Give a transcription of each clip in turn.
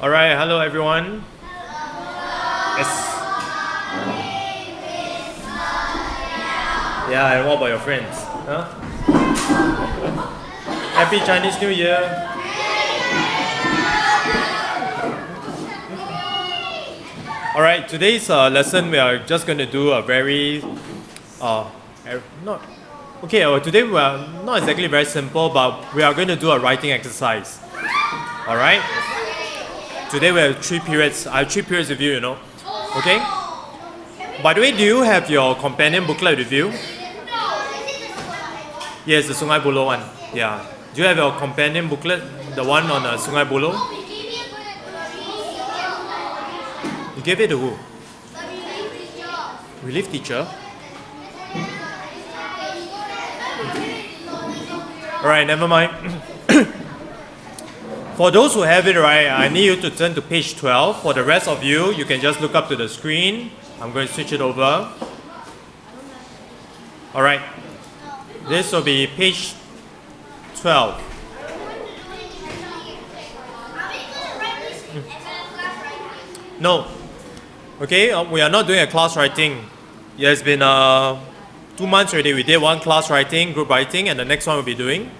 All right, hello everyone. Yes. Yeah, and what about your friends? Huh? Happy Chinese New Year. All right, today's lesson we are just going to do a very not okay. Today we are not exactly very simple, but we are going to do a writing exercise. All right. Today we have 3 periods. I have 3 periods with you, Okay. By the way, do you have your companion booklet with you? Yes, the Sungai Buloh one. Yeah. Do you have your companion booklet, the one on Sungai Buloh? You gave it to who? Relief teacher. Alright, never mind. For those who have it, right, I need you to turn to page 12. For the rest of you, you can just look up to the screen. I'm going to switch it over. Alright. This will be page 12. No. Okay, we are not doing a class writing. It has been 2 months already. We did one class writing, group writing, and the next one we'll be doing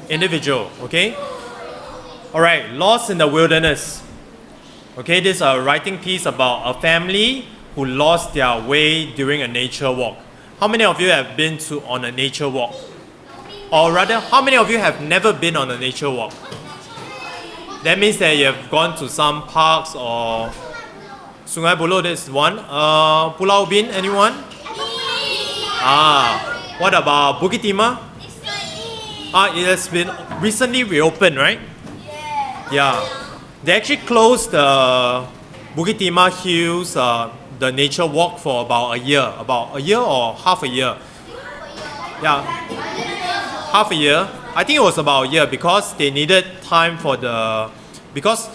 individual. Okay? Alright, Lost in the Wilderness. Okay, this is a writing piece about a family who lost their way during a nature walk. How many of you have been on a nature walk? Or rather, how many of you have never been on a nature walk? That means that you have gone to some parks or Sungai Buloh, this is one. Pulau Ubin, anyone? What about Bukit Timah? It has been recently reopened, right? Yeah. They actually closed the Bukit Timah Hills, the nature walk for about a year or half a year. Yeah, half a year. I think it was about a year because they needed time for because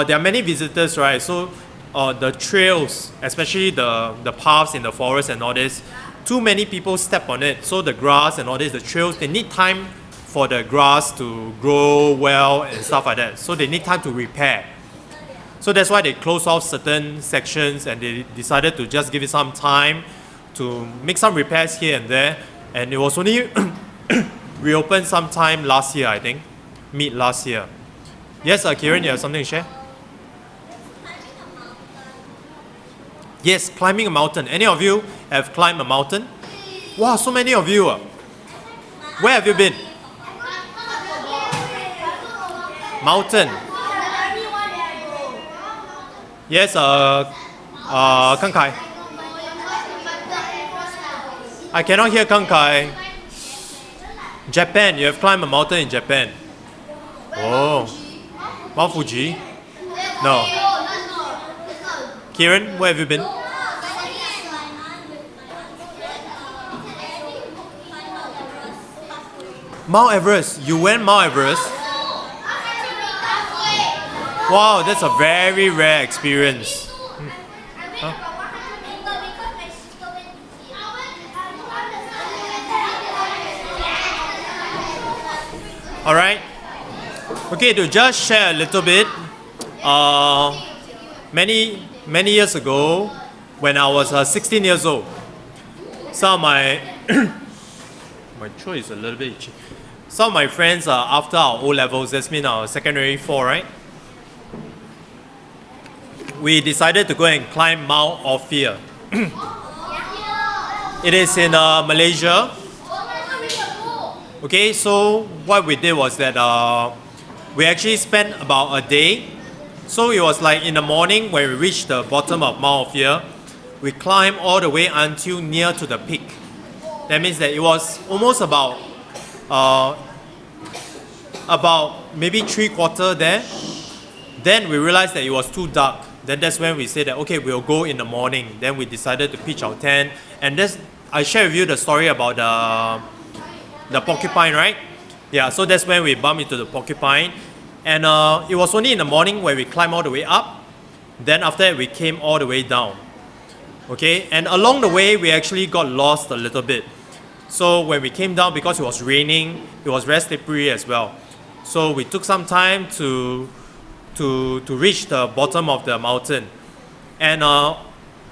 there are many visitors, right? So the trails, especially the paths in the forest and all this, too many people step on it. So the grass and all this, the trails, they need time for the grass to grow well and stuff like that. So they need time to repair. So that's why they closed off certain sections and they decided to just give it some time to make some repairs here and there. And it was only reopened sometime last year, I think. Mid last year. Yes, Kieran, you have something to share? Yes, climbing a mountain. Any of you have climbed a mountain? Wow, so many of you. Where have you been? Mountain. Yes, Kang Kai. I cannot hear Kang Kai. Japan, you have climbed a mountain in Japan. Oh, Mount Fuji? No. Kieran, where have you been? Mount Everest. You went Mount Everest? Wow, that's a very rare experience. Huh? Alright. Okay, to just share a little bit. Many years ago, when I was 16 years old, some of my my throat is a little bit itchy. Some of my friends after our O levels, that's mean our secondary 4, right? We decided to go and climb Mount Ophir. It is in Malaysia. Okay, so what we did was that we actually spent about a day. So it was like in the morning when we reached the bottom of Mount Ophir, we climbed all the way until near to the peak. That means that it was almost about maybe 3/4 there. Then we realized that it was too dark. Then that's when we said that okay, we'll go in the morning. Then we decided to pitch our tent. And I share with you the story about the porcupine, right? Yeah, so that's when we bumped into the porcupine. And it was only in the morning where we climbed all the way up. Then after that, we came all the way down. Okay, and along the way, we actually got lost a little bit. So when we came down, because it was raining, it was very slippery as well. So we took some time to to reach the bottom of the mountain. And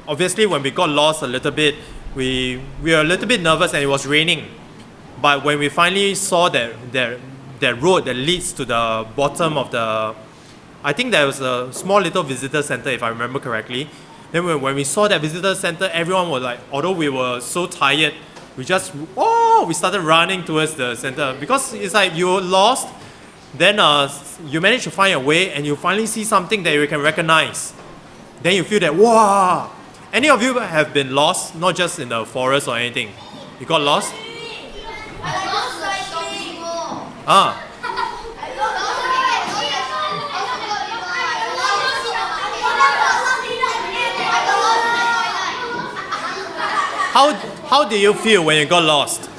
obviously, when we got lost a little bit, we were a little bit nervous, and it was raining. But when we finally saw that road that leads to the bottom of the, I think there was a small little visitor center, if I remember correctly. Then when we saw that visitor center, everyone was like, although we were so tired, we started running towards the center, because it's like you were lost, then you manage to find a way, and you finally see something that you can recognize. Then you feel that, wow! Any of you have been lost, not just in the forest or anything? You got lost? Ah. How did you feel when you got lost?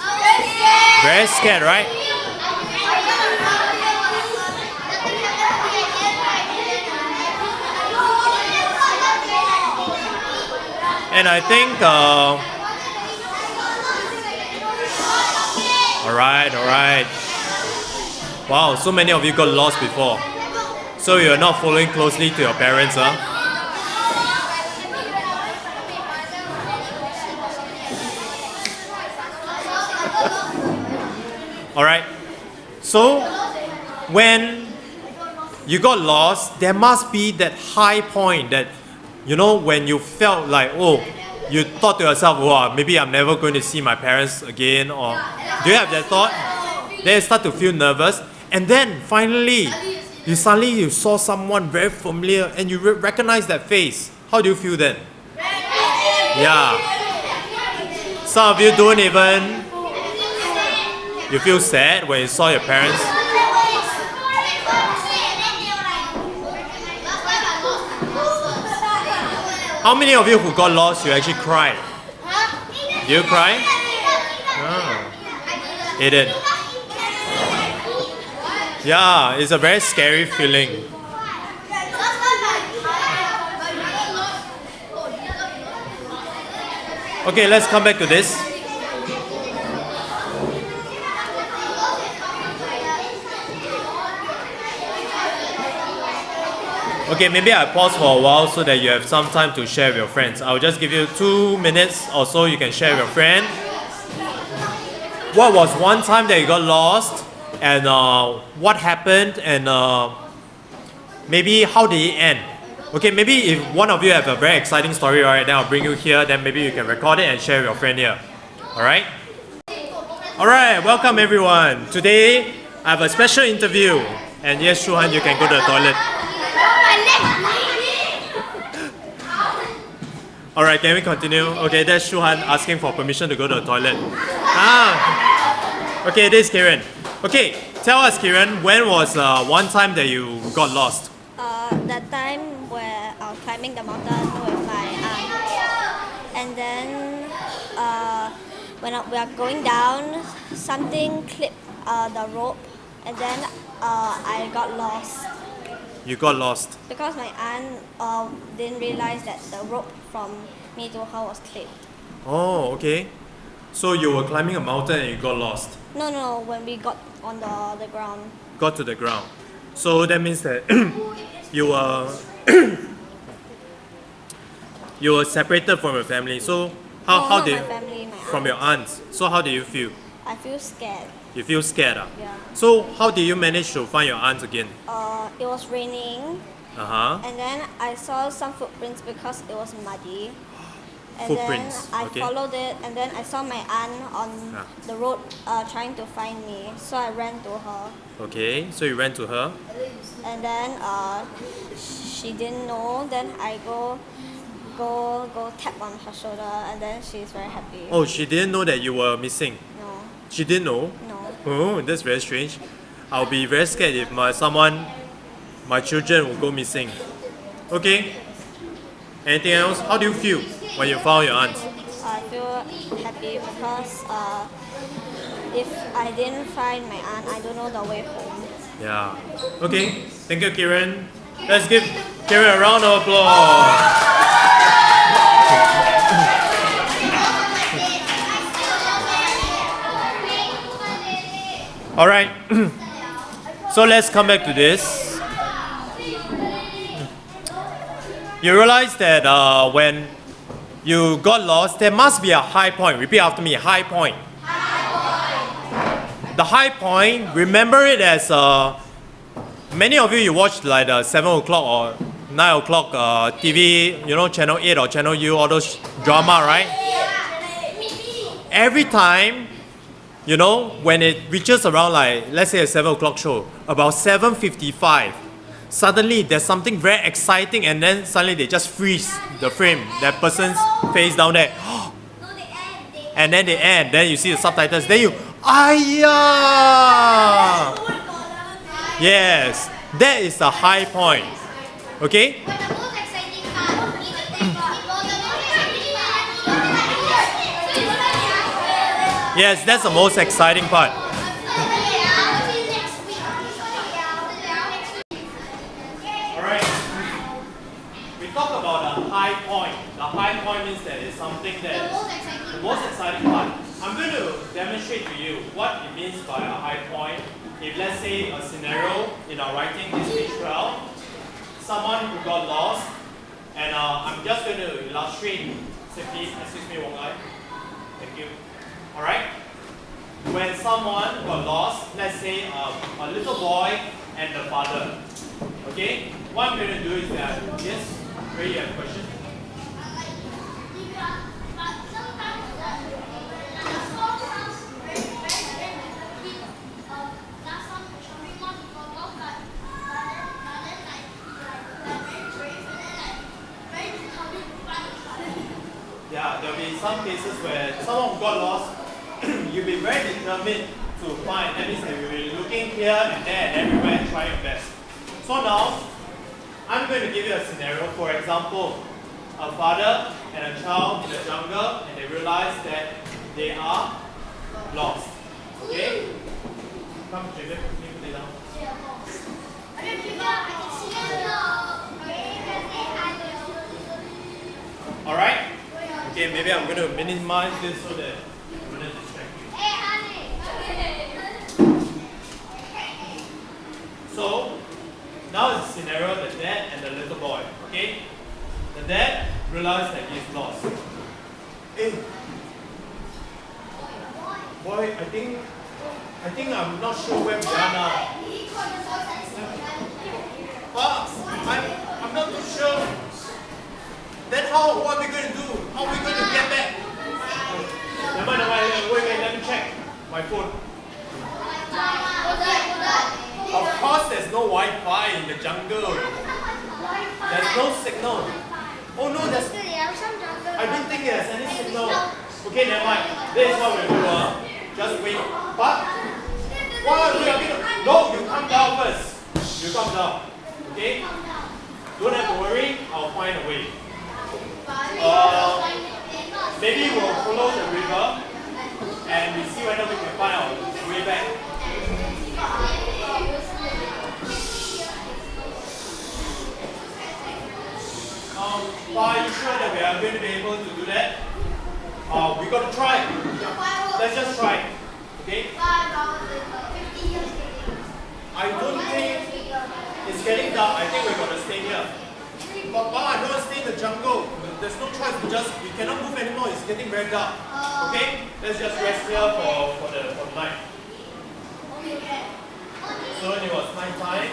Very scared, right? And I think, all right. Wow, so many of you got lost before. So you're not following closely to your parents, huh? All right. So when you got lost, there must be that high point that, you know, when you felt like, oh, you thought to yourself, wow, maybe I'm never going to see my parents again, or do you have that thought? Then you start to feel nervous, and then finally, you saw someone very familiar, and you recognize that face. How do you feel then? Yeah. Some of you don't even. You feel sad when you saw your parents. How many of you who got lost, you actually cried? Do you cry? No. It did. Yeah, it's a very scary feeling. Okay, let's come back to this. Okay, maybe I pause for a while so that you have some time to share with your friends. I'll just give you 2 minutes or so you can share with your friend. What was one time that you got lost, and what happened, and maybe how did it end? Okay, maybe if one of you have a very exciting story, right, then I'll bring you here, then maybe you can record it and share with your friend here. Alright? Alright, welcome everyone. Today I have a special interview, and yes, Shuhan, you can go to the toilet. Alright, can we continue? Okay, that's Shuhan asking for permission to go to the toilet. Okay, this is Kieran. Okay, tell us, Kieran, when was one time that you got lost? That time where I was climbing the mountain with my aunt. And then when we are going down, something clipped the rope, and then I got lost. You got lost? Because my aunt didn't realize that the rope from me to her was clipped. Oh, okay. So you were climbing a mountain and you got lost? No, when we got on the ground. Got to the ground. So that means that you were you were separated from your family. So how did my family, my from aunt. your aunts? So how did you feel? I feel scared. You feel scared, ah? Yeah. So how did you manage to find your aunts again? It was raining, Uh-huh. and then I saw some footprints because it was muddy. And Footprints, then I okay. followed it, and then I saw my aunt on Ah. the road trying to find me. So I ran to her, Okay, so you ran to her. and then she didn't know. Then I go tap on her shoulder, and then she's very happy. Oh, she didn't know that you were missing. No, She didn't know? no. Oh, that's very strange. I'll be very scared if my children will go missing. Okay. Anything else? How do you feel when you found your aunt? I feel happy because if I didn't find my aunt, I don't know the way home. Yeah. Okay. Thank you, Kieran. Let's give Kieran a round of applause. All right. So let's come back to this. you realize that when you got lost, there must be a high point. Repeat after me, high point. The high point, remember it as many of you watch like the 7 o'clock or 9 o'clock TV, you know, channel 8 or channel U, all those drama, right? Every time, you know, when it reaches around like, let's say a 7 o'clock show, about 7:55, suddenly there's something very exciting and then suddenly they just freeze the frame, that person's face down there. And then they end, then you see the subtitles, then you, Ayah! Yes, that is the high point. Okay? Yes, that's the most exciting part. Alright. We talk about the high point. The high point means that it's something that is the most exciting part. I'm going to demonstrate to you what it means by a high point. If let's say a scenario in our writing is page 12, someone who got lost, and I'm just going to illustrate. Say please, excuse me, Wong Ai. Thank you. Alright? When someone got lost, let's say a little boy and the father. Okay? What I'm going to do is that, yes, where you have a question? Yeah, there will be some cases where someone got lost, you'll be very determined to find. That means that you'll be looking here and there and everywhere and trying your best. So now, I'm going to give you a scenario. For example, a father and a child in the jungle and they realize that they are lost. Okay? Come, Jacob, can you put it down? Alright? Okay, maybe I'm going to minimize this so that I'm going to distract you. So, now it's a scenario, the dad and the little boy. Okay? The dad realized that he's lost. Hey, boy, I think I'm not sure where we are now. I'm not too sure. Then what are we going to do? How are we going to get back? Never mind, wait, let me check my phone. Of course there's no Wi-Fi in the jungle. There's no signal. Oh no, I don't think there's any signal. Okay, never mind. This is what we'll do. Just wait. But what we are going to... No, you come down first. You come down. Okay? Don't have to worry. I'll find a way. Maybe we'll follow the river and we see whether we can find our way back. Are you sure that we are going to be able to do that? We got to try. Let's just try. Okay? I don't think it's getting dark. I think we're going to stay here. But I don't want to stay in the jungle. There's no choice. We cannot move anymore. It's getting very dark. Okay? Let's just rest here for the night. So it was night time.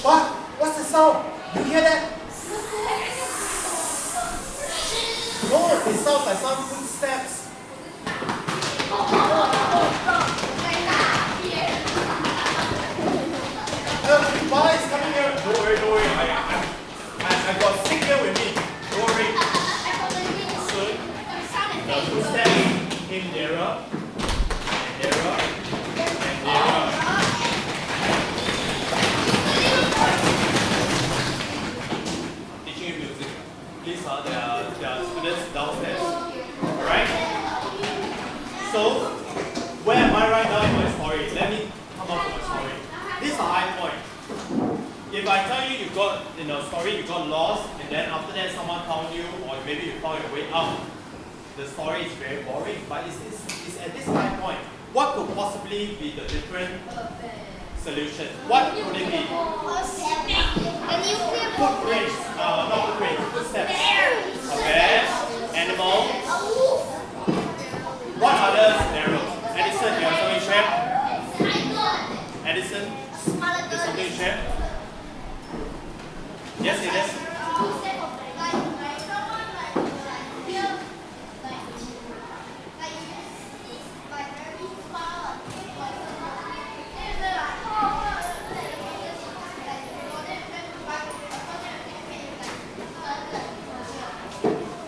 What? What's the sound? You hear that? No, it sounds like some footsteps. Bala is coming here. Don't worry. I got stick here with me. Don't worry. Soon, the footsteps came nearer and nearer and nearer. Teaching you music. Please, there are students downstairs. Alright? So, where am I right now in my story? Let me come up with my story. This is a high point. If I tell you got, in the story you got lost and then after that someone found you or maybe you found your way out, the story is very boring, but it's at this high point. What could possibly be the different solution. What would it be? Footprints. Not footprints. Footsteps. A bear. Animal. What other scenarios? Edison, you have something to share? Edison, there's something to share? Yes, it is.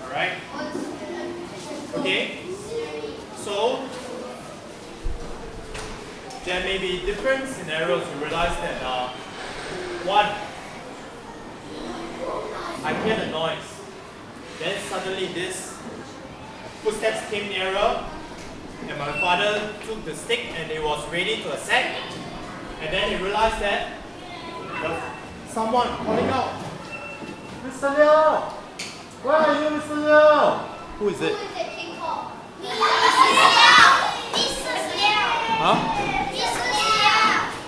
Alright. Okay. So there may be different scenarios. You realize that one, I hear the noise. Then suddenly this footsteps came nearer, and my father took the stick and he was ready to attack. And then he realized that there was someone calling out, Mr. Liu! Where are you, Mr. Liu? Who is it? Huh?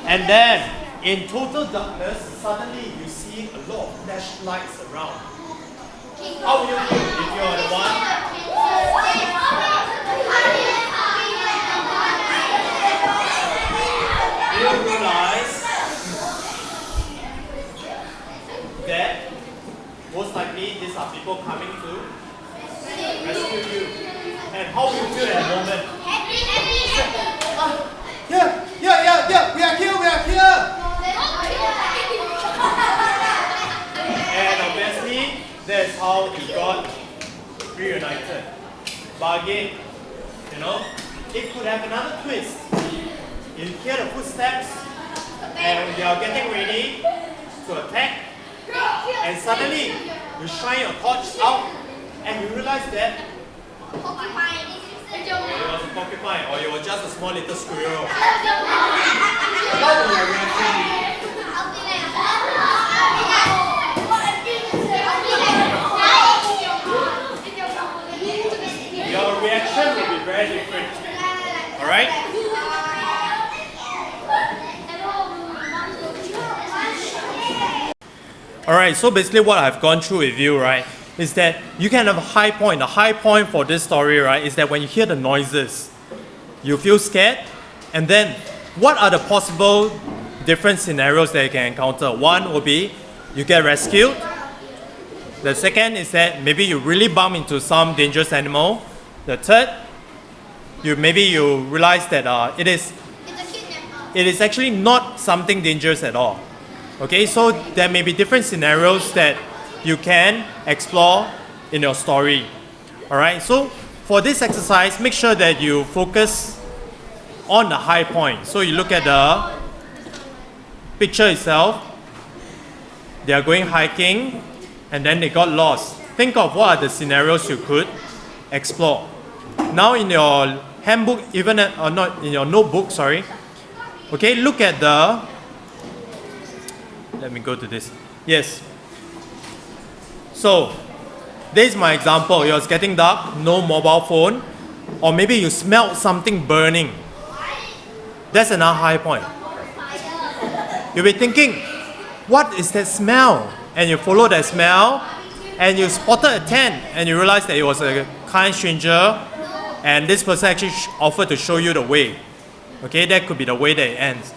And then, in total darkness, suddenly you see a lot of flashlights around. How will you feel if you are the one? You realize that most likely these are people coming to rescue you. And how will you feel at the moment? Yeah, we are here. And obviously, that's how he got reunited. But again, it could have another twist. You hear the footsteps, and they are getting ready to attack, and suddenly you shine your torch out, and you realize that it was a porcupine, or it was just a small little squirrel. What will your reaction be? Your reaction will be very different. Alright? Alright, so basically what I've gone through with you, right, is that you can have a high point. The high point for this story, right, is that when you hear the noises, you feel scared, and then what are the possible different scenarios that you can encounter? One would be you get rescued. The second is that maybe you really bump into some dangerous animal. The third, maybe you realize that it is actually not something dangerous at all. Okay, so there may be different scenarios that you can explore in your story. Alright, so for this exercise, make sure that you focus on the high point. So you look at the picture itself. They are going hiking and then they got lost. Think of what are the scenarios you could explore. Now in your handbook, or not in your notebook, sorry. Okay, look at let me go to this. Yes. So, this is my example. It was getting dark, no mobile phone, or maybe you smelled something burning. That's another high point. You'll be thinking, what is that smell? And you follow that smell, and you spotted a tent, and you realize that it was a kind stranger, and this person actually offered to show you the way. Okay, that could be the way that it ends.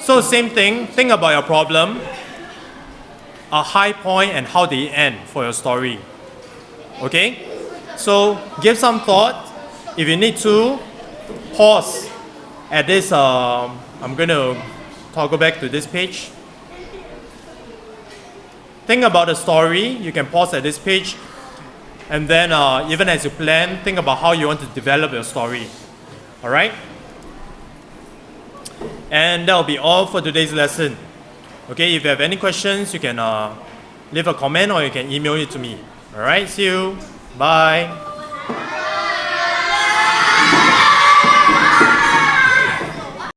So same thing, think about your problem, a high point and how they end for your story. Okay? So give some thought. If you need to, pause at this, I'm going to toggle back to this page. Think about the story, you can pause at this page. And then even as you plan, think about how you want to develop your story. Alright? And that will be all for today's lesson. Okay, if you have any questions, you can leave a comment or you can email it to me. Alright, see you. Bye.